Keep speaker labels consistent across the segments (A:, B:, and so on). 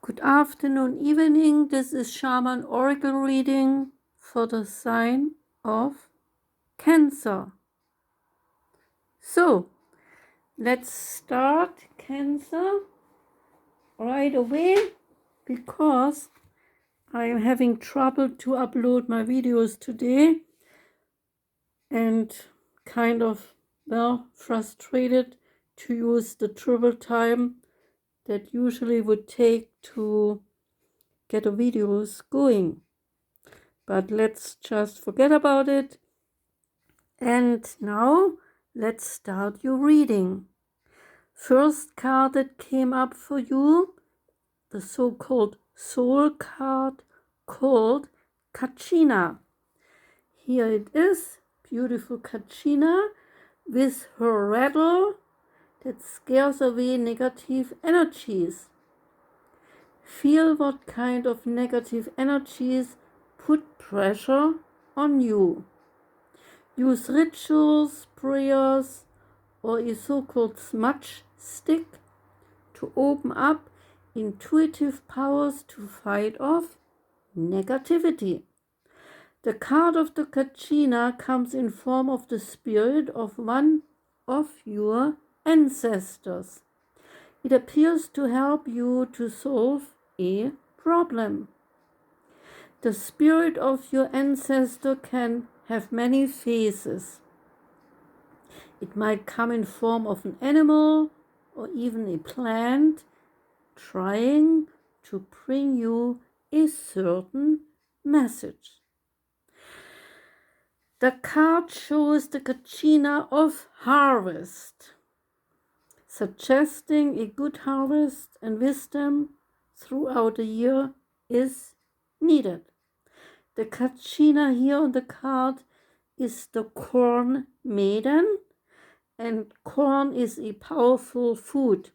A: Good afternoon, evening. This is Shaman Oracle reading for the sign of Cancer. So, let's start Cancer right away because I am having trouble to upload my videos today and kind of, frustrated to use the triple time that usually would take to get the videos going. But let's just forget about it. And now let's start your reading. First card that came up for you, the so-called soul card called Kachina. Here it is, beautiful Kachina with her rattle that scares away negative energies. Feel what kind of negative energies put pressure on you. Use rituals, prayers, or a so-called smudge stick to open up intuitive powers to fight off negativity. The card of the Kachina comes in form of the spirit of one of your ancestors. It appears to help you to solve a problem. The spirit of your ancestor can have many faces. It might come in form of an animal or even a plant trying to bring you a certain message. The card shows the Kachina of harvest, suggesting a good harvest and wisdom throughout the year is needed. The Kachina here on the card is the corn maiden, and corn is a powerful food.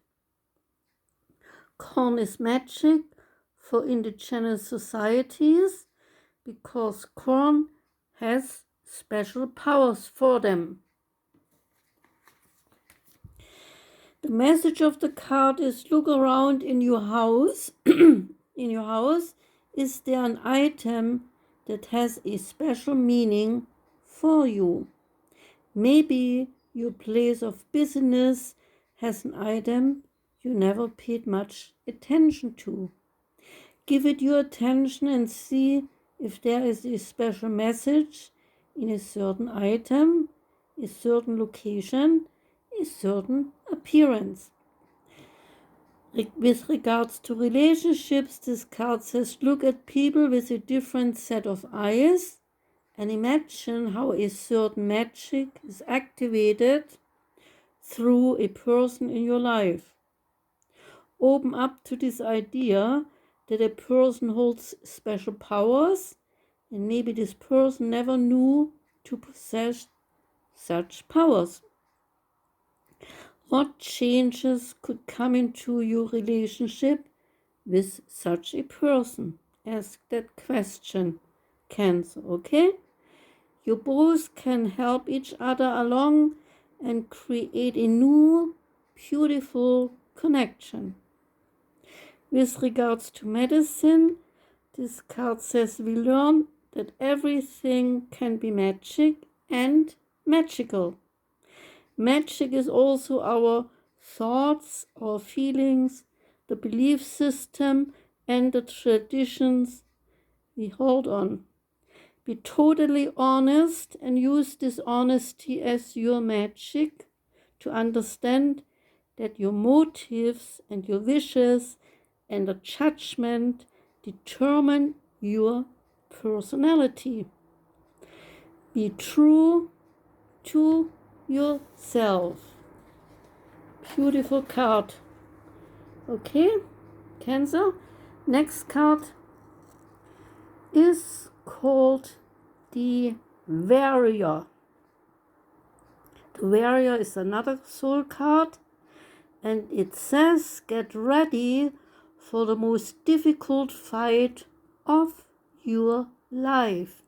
A: Corn is magic for indigenous societies because corn has special powers for them. The message of the card is look around in your house. In your house, is there an item that has a special meaning for you? Maybe your place of business has an item you never paid much attention to. Give it your attention and see if there is a special message in a certain item, a certain location, a certain appearance. With regards to relationships, this card says look at people with a different set of eyes and imagine how a certain magic is activated through a person in your life. Open up to this idea that a person holds special powers and maybe this person never knew to possess such powers. What changes could come into your relationship with such a person? Ask that question, Cancer, okay? You both can help each other along and create a new, beautiful connection. With regards to medicine, this card says we learn that everything can be magic and magical. Magic is also our thoughts, our feelings, the belief system, and the traditions we hold on. Be totally honest and use this honesty as your magic to understand that your motives and your wishes and the judgment determine your personality. Be true to yourself. Beautiful card. Okay, Cancer. Next card is called the Warrior. The Warrior is another soul card, and it says get ready for the most difficult fight of your life.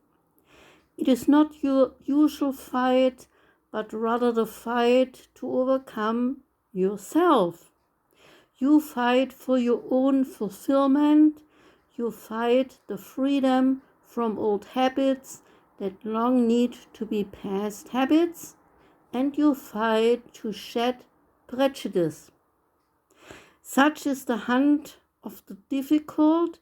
A: It is not your usual fight, but rather the fight to overcome yourself. You fight for your own fulfillment. You fight the freedom from old habits that long need to be past habits, and you fight to shed prejudice. Such is the hunt of the difficult,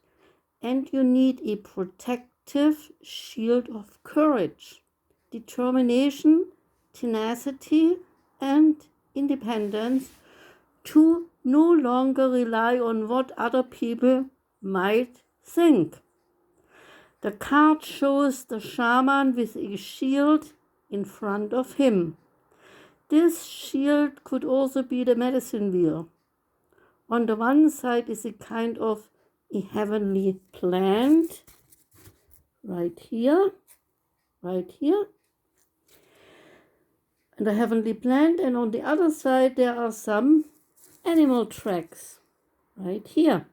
A: and you need a protective shield of courage, determination, tenacity, and independence to no longer rely on what other people might think. The card shows the shaman with a shield in front of him. This shield could also be the medicine wheel. On the one side is a kind of a heavenly plant, right here, and a heavenly plant, and on the other side there are some animal tracks, right here.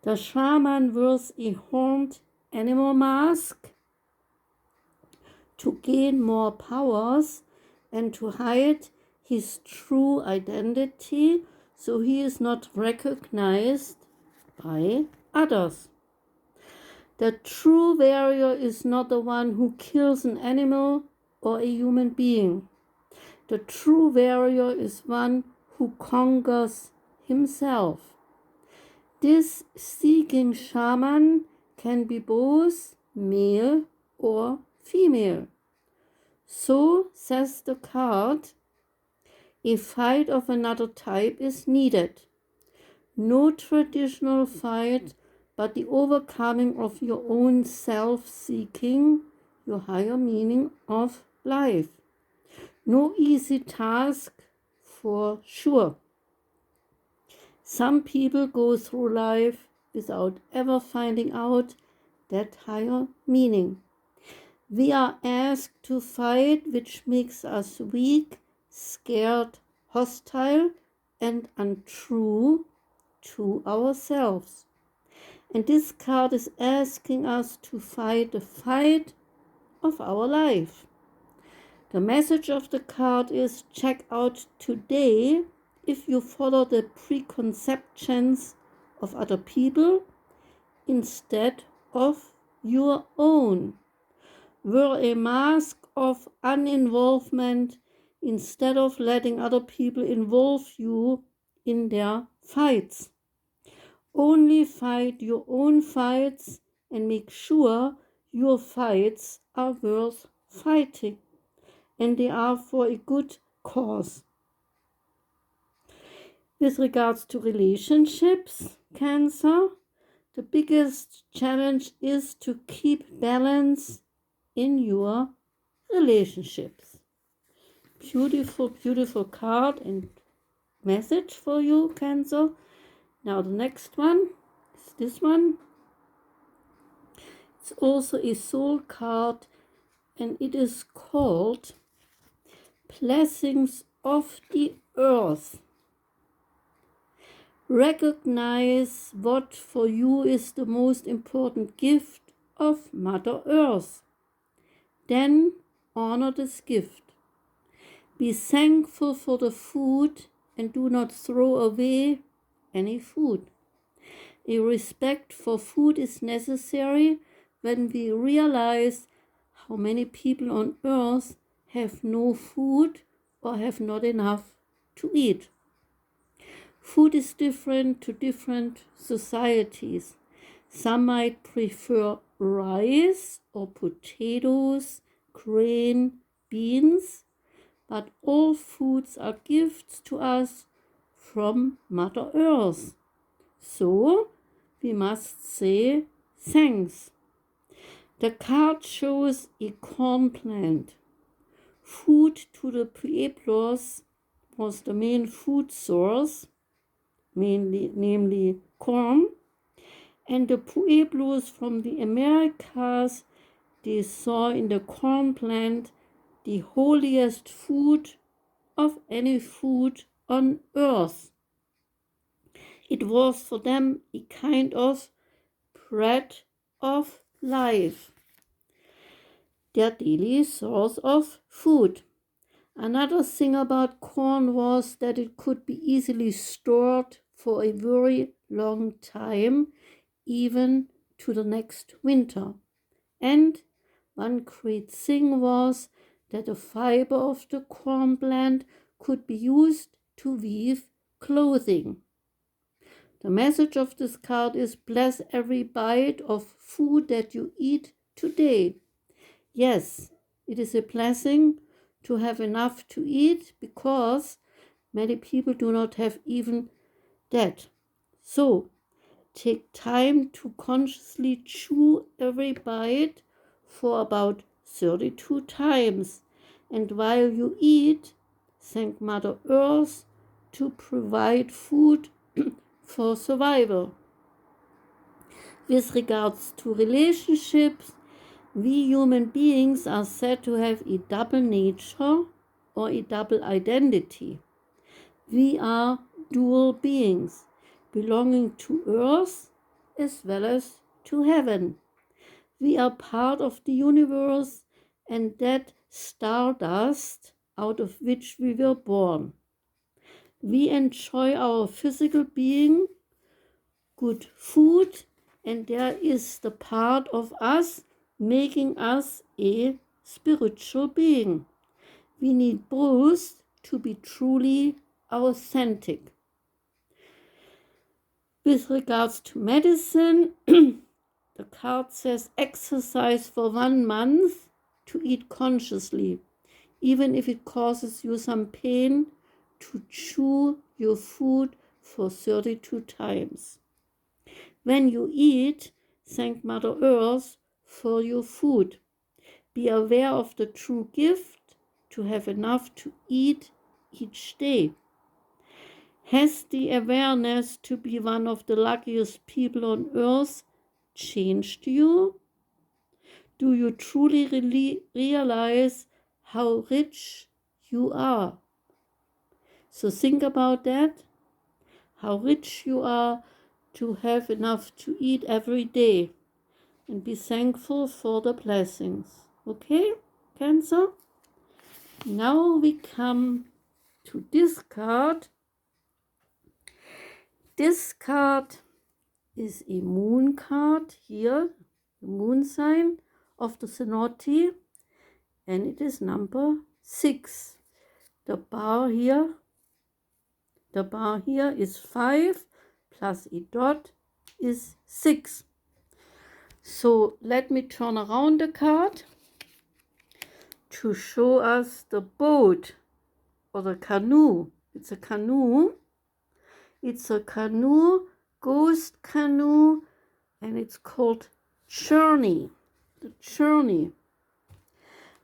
A: The shaman wears a horned animal mask to gain more powers and to hide his true identity, so he is not recognized by others. The true warrior is not the one who kills an animal or a human being. The true warrior is one who conquers himself. This seeking shaman can be both male or female. So, says the card, a fight of another type is needed. No traditional fight, but the overcoming of your own self-seeking, your higher meaning of life. No easy task for sure. Some people go through life without ever finding out that higher meaning. We are asked to fight, which makes us weak, scared, hostile, and untrue to ourselves. And this card is asking us to fight the fight of our life. The message of the card is: check out today if you follow the preconceptions of other people instead of your own. Wear a mask of uninvolvement instead of letting other people involve you in their fights. Only fight your own fights and make sure your fights are worth fighting and they are for a good cause. With regards to relationships, Cancer, the biggest challenge is to keep balance in your relationships. Beautiful, beautiful card and message for you, Cancer. Now the next one is this one. It's also a soul card, and it is called Blessings of the Earth. Recognize what for you is the most important gift of Mother Earth. Then honor this gift. Be thankful for the food and do not throw away any food. A respect for food is necessary when we realize how many people on earth have no food or have not enough to eat. Food is different to different societies. Some might prefer rice or potatoes, grain, beans, but all foods are gifts to us from Mother Earth. So we must say thanks. The card shows a corn plant. Food to the Pueblos was the main food source, namely corn, and the Pueblos from the Americas, they saw in the corn plant the holiest food of any food on earth. It was for them a kind of bread of life, their daily source of food. Another thing about corn was that it could be easily stored for a very long time, even to the next winter. And one great thing was that the fiber of the corn plant could be used to weave clothing. The message of this card is: bless every bite of food that you eat today. Yes, it is a blessing to have enough to eat, because many people do not have even that. So take time to consciously chew every bite for about 32 times. And while you eat, thank Mother Earth to provide food for survival. With regards to relationships, we human beings are said to have a double nature or a double identity. We are dual beings, belonging to earth as well as to heaven. We are part of the universe and that stardust out of which we were born. We enjoy our physical being, good food, and there is the part of us making us a spiritual being. We need both to be truly authentic. With regards to medicine, the card says exercise for 1 month to eat consciously, even if it causes you some pain to chew your food for 32 times. When you eat, thank Mother Earth for your food. Be aware of the true gift to have enough to eat each day. Has the awareness to be one of the luckiest people on earth changed you? Do you truly realize how rich you are? So think about that, how rich you are to have enough to eat every day, and be thankful for the blessings. Okay, Cancer? Now we come to this card. This card is a moon card here, the moon sign of the Cenote, and it is number 6. The bar here is 5 plus a dot is 6. So let me turn around the card to show us the boat or the canoe. It's a canoe. It's a canoe, ghost canoe, and it's called Journey. The journey.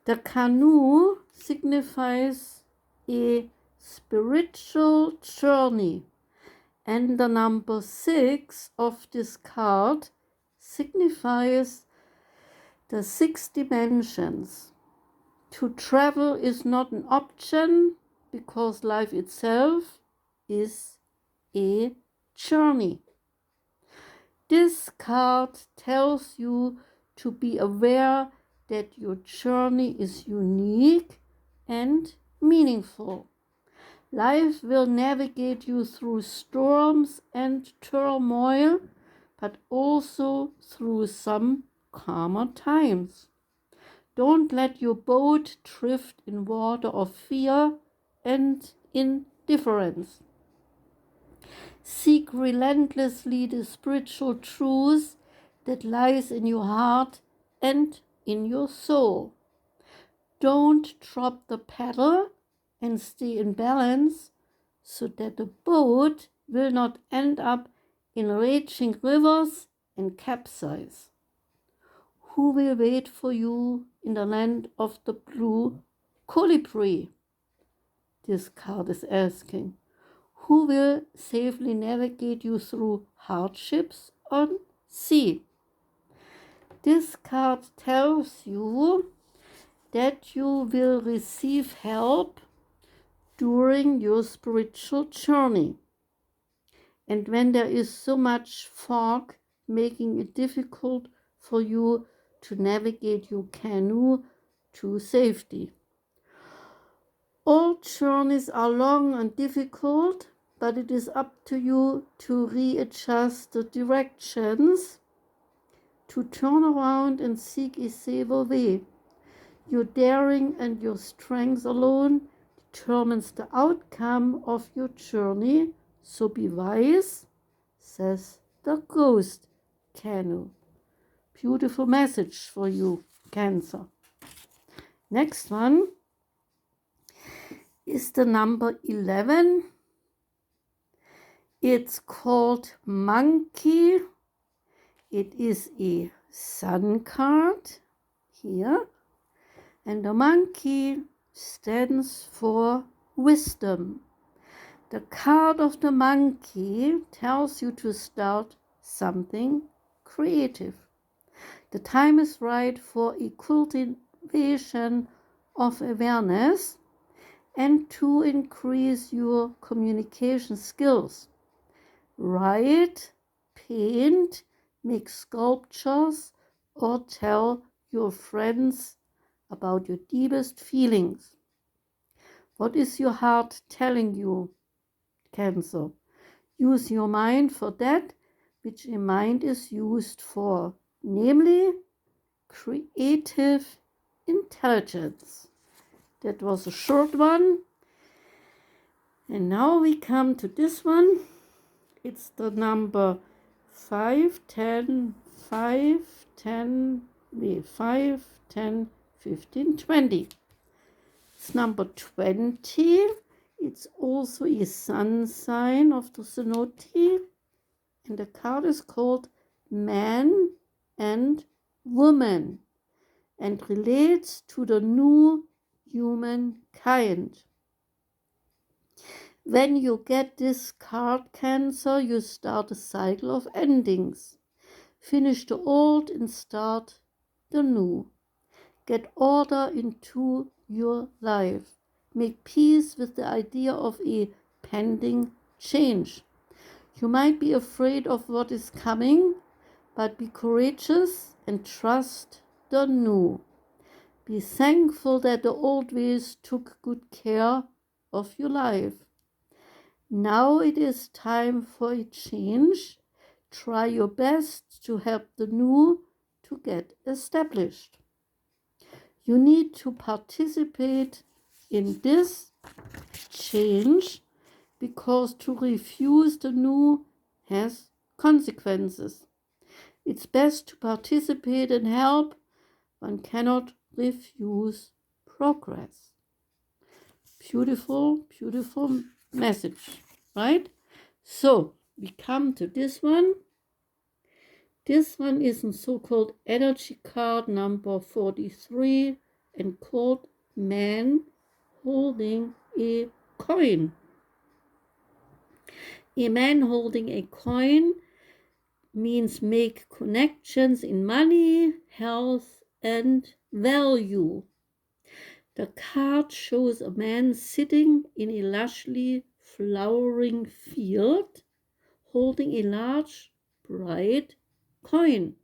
A: The canoe signifies a spiritual journey, and the number 6 of this card signifies the 6 dimensions. To travel is not an option because life itself is a journey. This card tells you to be aware that your journey is unique and meaningful. Life will navigate you through storms and turmoil, but also through some calmer times. Don't let your boat drift in water of fear and indifference. Seek relentlessly the spiritual truth that lies in your heart and in your soul. Don't drop the paddle and stay in balance so that the boat will not end up in raging rivers and capsize. Who will wait for you in the land of the blue colibri? This card is asking. Who will safely navigate you through hardships on sea? This card tells you that you will receive help during your spiritual journey. And when there is so much fog making it difficult for you to navigate your canoe to safety. All journeys are long and difficult, but it is up to you to readjust the directions, to turn around and seek a safer way. Your daring and your strength alone determines the outcome of your journey, so be wise, says the ghost canoe. Beautiful message for you, Cancer. Next one is the number 11. It's called Monkey. It is a sun card here. And the monkey stands for wisdom. The card of the monkey tells you to start something creative. The time is right for a cultivation of awareness and to increase your communication skills. Write, paint, make sculptures, or tell your friends about your deepest feelings. What is your heart telling you, Cancer? Use your mind for that which a mind is used for, namely creative intelligence. That was a short one. And now we come to this one. It's the number 5, 10, 5, 10, 5, 10, 15, 20. It's number 20. It's also a sun sign of the Zodiac. And the card is called Man and Woman and relates to the new humankind. When you get this card, Cancer, you start a cycle of endings. Finish the old and start the new. Get order into your life. Make peace with the idea of a pending change. You might be afraid of what is coming, but be courageous and trust the new. Be thankful that the old ways took good care of your life. Now it is time for a change. Try your best to help the new to get established. You need to participate in this change because to refuse the new has consequences. It's best to participate and help. One cannot refuse progress. Beautiful, beautiful message, right? So we come to this one. This one is a so-called energy card number 43 and called Man Holding a Coin. A man holding a coin means make connections in money, health, and value. The card shows a man sitting in a lushly flowering field, holding a large, bright coin.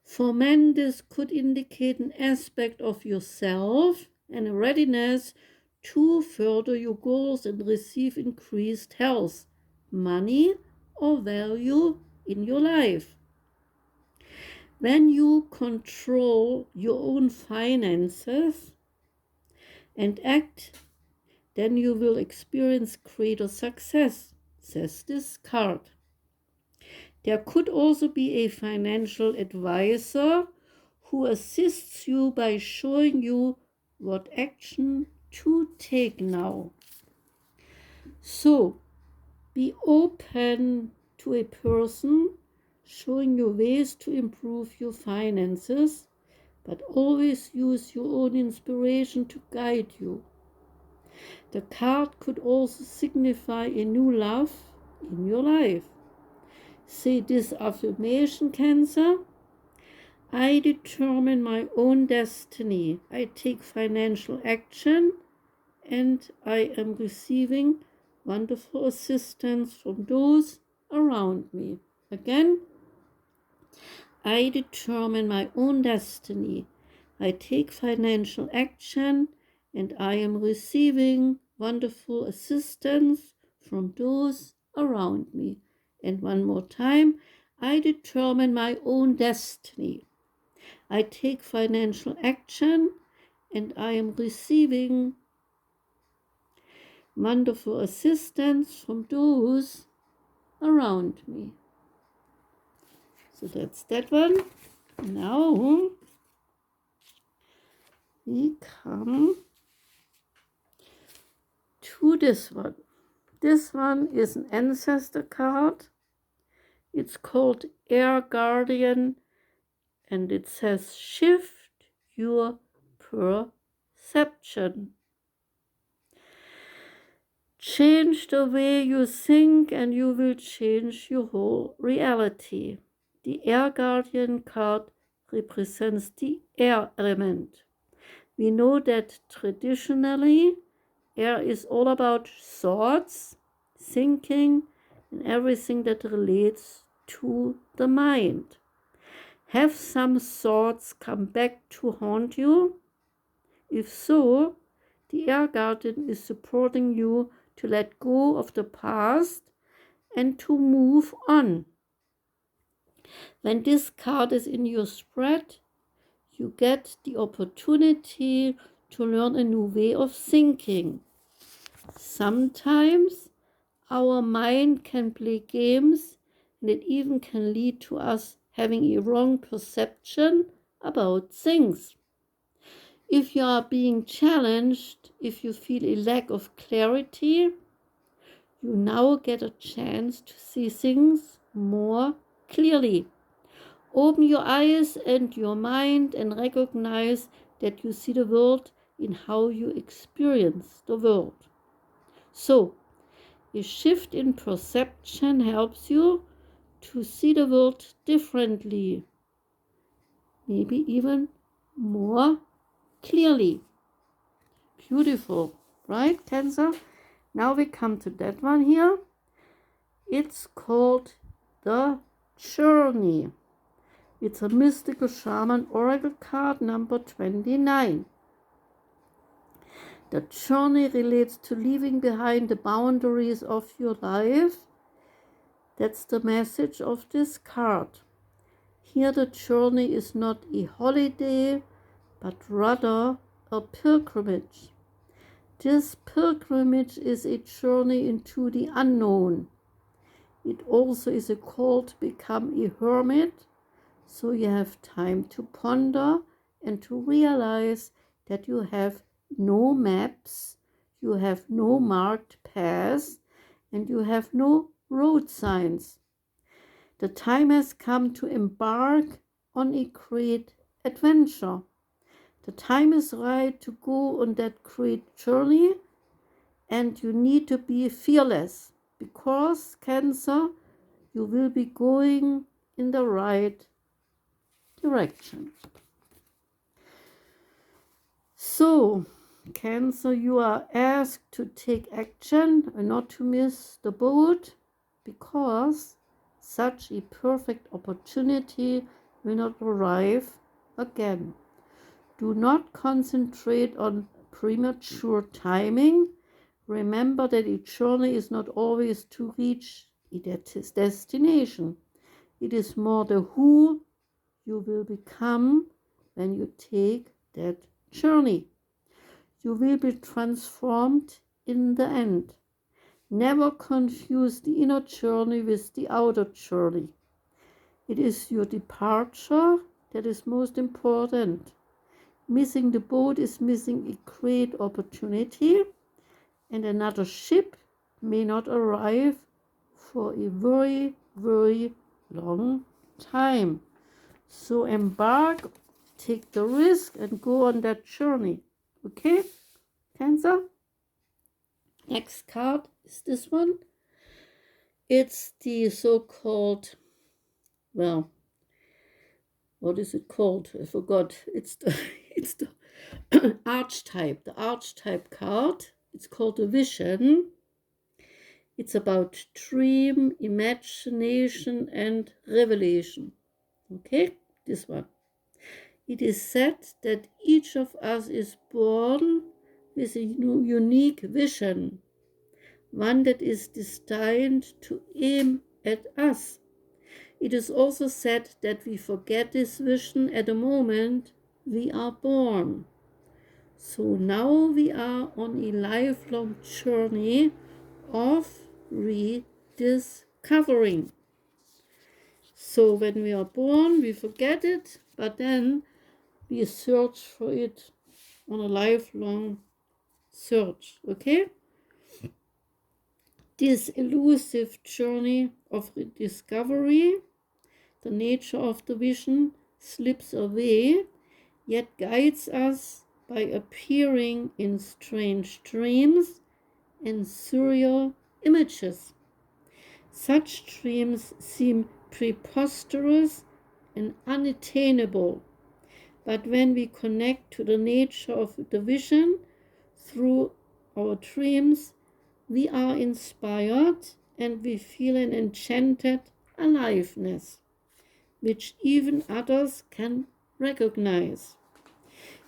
A: For men, this could indicate an aspect of yourself and a readiness to further your goals and receive increased health, money, or value in your life. When you control your own finances and act, then you will experience greater success, says this card. There could also be a financial advisor who assists you by showing you what action to take now. So, be open to a person showing you ways to improve your finances, but always use your own inspiration to guide you. The card could also signify a new love in your life. Say this affirmation, Cancer. I determine my own destiny. I take financial action and I am receiving wonderful assistance from those around me. Again, I determine my own destiny. I take financial action and I am receiving wonderful assistance from those around me. And one more time, I determine my own destiny. I take financial action, and I am receiving wonderful assistance from those around me. So that's that one. Now we come to this one. This one is an ancestor card. It's called Air Guardian, and it says shift your perception. Change the way you think and you will change your whole reality. The Air Guardian card represents the air element. We know that traditionally air is all about thoughts, thinking, and everything that relates to the mind. Have some thoughts come back to haunt you? If so, the Air Guardian is supporting you to let go of the past and to move on. When this card is in your spread, you get the opportunity to learn a new way of thinking. Sometimes our mind can play games, and it even can lead to us having a wrong perception about things. If you are being challenged, if you feel a lack of clarity, you now get a chance to see things more clearly. Open your eyes and your mind and recognize that you see the world in how you experience the world. So, a shift in perception helps you to see the world differently, maybe even more clearly. Beautiful, right, Cancer? Now we come to that one here. It's called the Journey. It's a mystical shaman oracle card number 29. The journey relates to leaving behind the boundaries of your life. That's the message of this card. Here the journey is not a holiday, but rather a pilgrimage. This pilgrimage is a journey into the unknown. It also is a call to become a hermit, so you have time to ponder and to realize that you have no maps, you have no marked paths, and you have no road signs. The time has come to embark on a great adventure. The time is right to go on that great journey, and you need to be fearless because, Cancer, you will be going in the right direction. So, Cancer, you are asked to take action and not to miss the boat because such a perfect opportunity will not arrive again. Do not concentrate on premature timing. Remember that a journey is not always to reach its destination. It is more the who you will become when you take that journey. You will be transformed in the end. Never confuse the inner journey with the outer journey. It is your departure that is most important. Missing the boat is missing a great opportunity, and another ship may not arrive for a very, very long time. So embark, take the risk, and go on that journey. Okay, Cancer? Next card is this one. It's the so-called, well, what is it called? I forgot. It's the it's the archetype. The archetype card. It's called the Vision. It's about dream, imagination, and revelation. Okay, this one. It is said that each of us is born with a unique vision, one that is destined to aim at us. It is also said that we forget this vision at the moment we are born. So now we are on a lifelong journey of rediscovering. So when we are born, we forget it, but then we search for it on a lifelong search, okay? This elusive journey of rediscovery, the nature of the vision, slips away, yet guides us by appearing in strange dreams and surreal images. Such dreams seem preposterous and unattainable, but when we connect to the nature of the vision through our dreams, we are inspired and we feel an enchanted aliveness, which even others can recognize.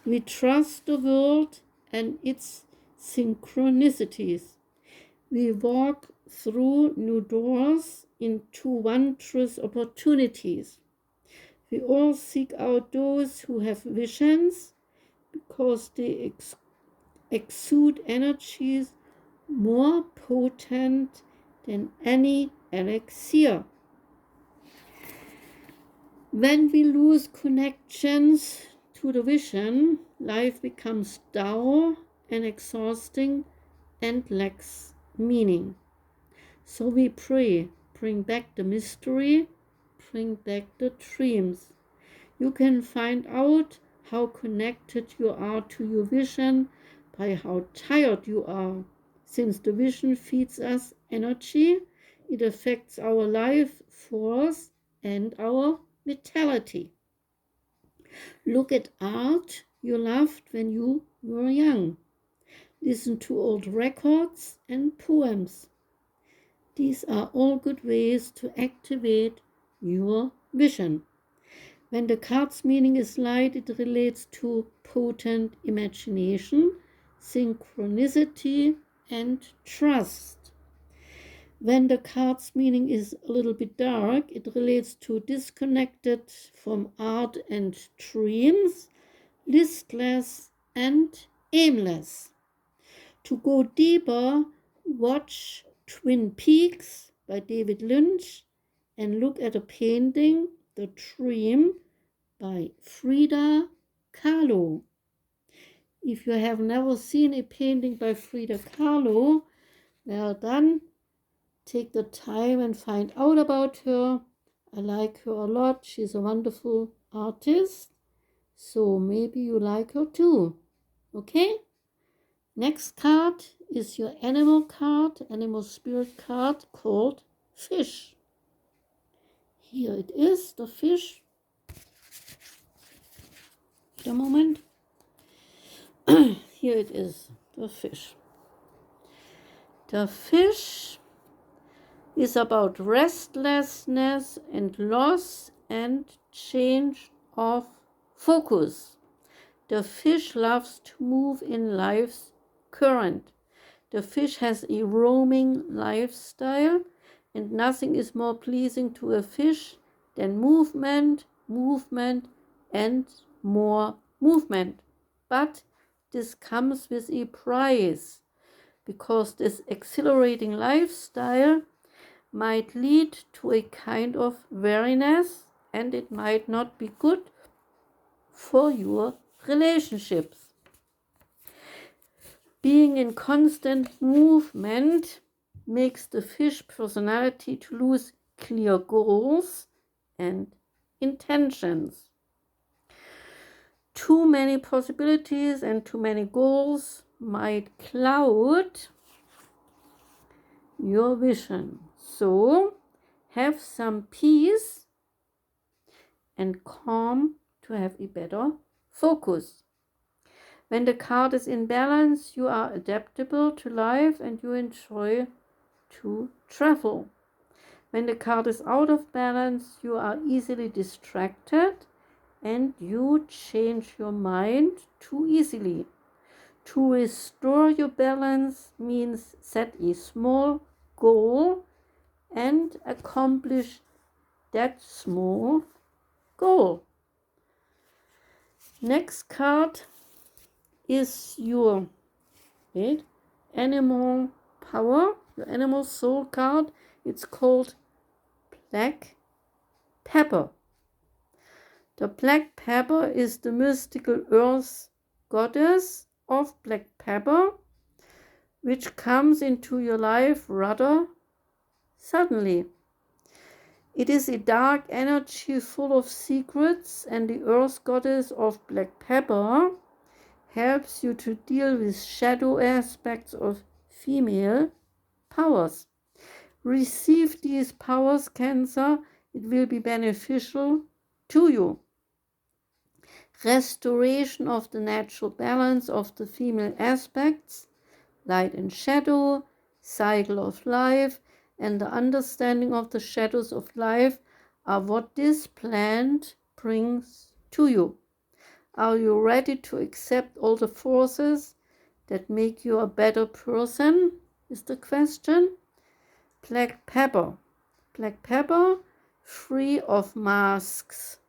A: We trust the world and its synchronicities. We walk through new doors into wondrous opportunities. We all seek out those who have visions because they exude energies more potent than any elixir. When we lose connections to the vision, life becomes dull and exhausting and lacks meaning. So we pray, bring back the mystery, bring back the dreams. You can find out how connected you are to your vision by how tired you are. Since the vision feeds us energy, it affects our life force and our vitality. Look at art you loved when you were young. Listen to old records and poems. These are all good ways to activate your vision. When the card's meaning is light, it relates to potent imagination, synchronicity, and trust. When the card's meaning is a little bit dark, it relates to disconnected from art and dreams, listless and aimless. To go deeper, watch Twin Peaks by David Lynch and look at a painting, The Dream, by Frida Kahlo. If you have never seen a painting by Frida Kahlo, well done. Take the time and find out about her. I like her a lot. She's a wonderful artist. So maybe you like her too. Okay? Next card is your animal card, animal spirit card called Fish. Here it is, the fish. Wait a moment. Here it is, the fish. The fish is about restlessness and loss and change of focus. The fish loves to move in life's current. The fish has a roaming lifestyle, and nothing is more pleasing to a fish than movement, and more movement. But this comes with a price, because this exhilarating lifestyle might lead to a kind of weariness, and it might not be good for your relationships. Being in constant movement makes the fish personality to lose clear goals and intentions. Too many possibilities and too many goals might cloud your vision. So have some peace and calm to have a better focus. When the card is in balance, you are adaptable to life and you enjoy to travel. When the card is out of balance, you are easily distracted and you change your mind too easily. To restore your balance means set a small goal and accomplish that small goal. Next card is your animal power, your animal soul card. It's called Black Pepper. The black pepper is the mystical earth goddess of black pepper, which comes into your life rather suddenly. It is a dark energy full of secrets, and the earth goddess of black pepper helps you to deal with shadow aspects of female powers. Receive these powers, Cancer. It will be beneficial to you. Restoration of the natural balance of the female aspects, light and shadow, cycle of life, and the understanding of the shadows of life are what this plant brings to you. Are you ready to accept all the forces that make you a better person, is the question. Black pepper. Black pepper, free of masks.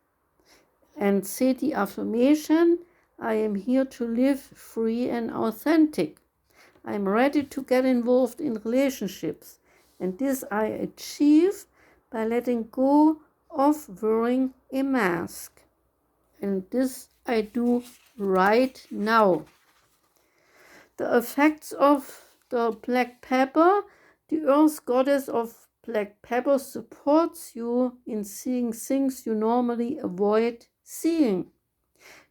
A: And say the affirmation, I am here to live free and authentic. I am ready to get involved in relationships. And this I achieve by letting go of wearing a mask. And this I do right now. The effects of the black pepper. The earth goddess of black pepper supports you in seeing things you normally avoid seeing.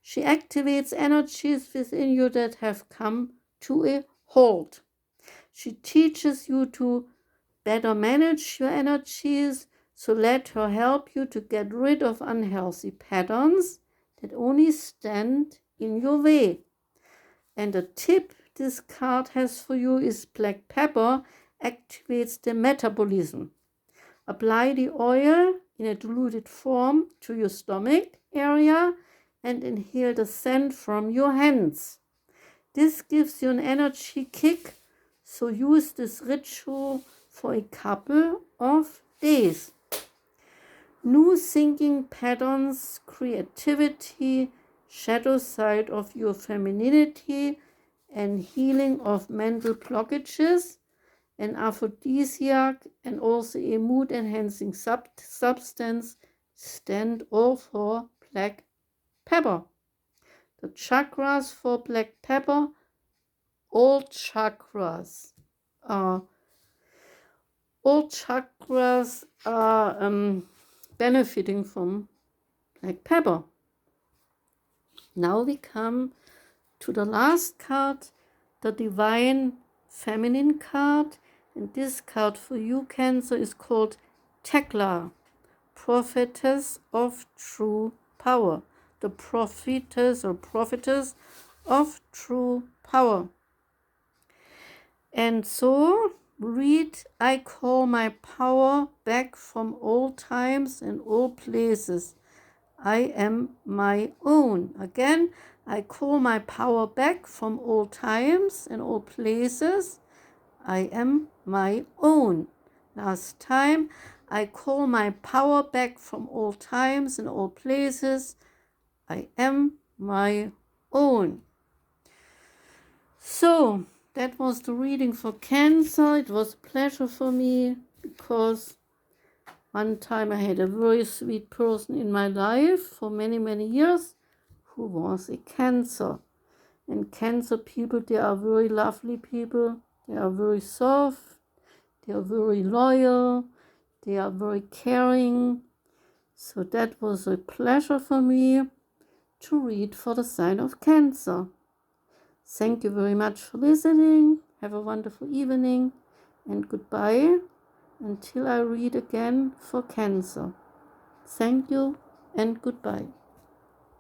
A: She activates energies within you that have come to a halt. She teaches you to better manage your energies, so let her help you to get rid of unhealthy patterns that only stand in your way. And a tip this card has for you is black pepper activates the metabolism. Apply the oil in a diluted form to your stomach area and inhale the scent from your hands. This gives you an energy kick, so use this ritual for a couple of days. New thinking patterns, creativity, shadow side of your femininity, and healing of mental blockages, an aphrodisiac, and also a mood-enhancing substance stand all for black pepper. The chakras for black pepper, all chakras are benefiting from black pepper. Now we come to the last card, the divine feminine card, and this card for you, Cancer, is called Tekla, prophetess of true power. The prophetess or prophetess of true power. And so read, I call my power back from all times and all places. I am my own. Again, I call my power back from all times and all places. I am my own. Last time, I call my power back from all times and all places. I am my own. So, that was the reading for Cancer. It was a pleasure for me because one time I had a very sweet person in my life for many, many years who was a Cancer. And Cancer people, they are very lovely people. They are very soft. They are very loyal. They are very caring. So that was a pleasure for me to read for the sign of Cancer. Thank you very much for listening. Have a wonderful evening and goodbye until I read again for Cancer. Thank you and goodbye.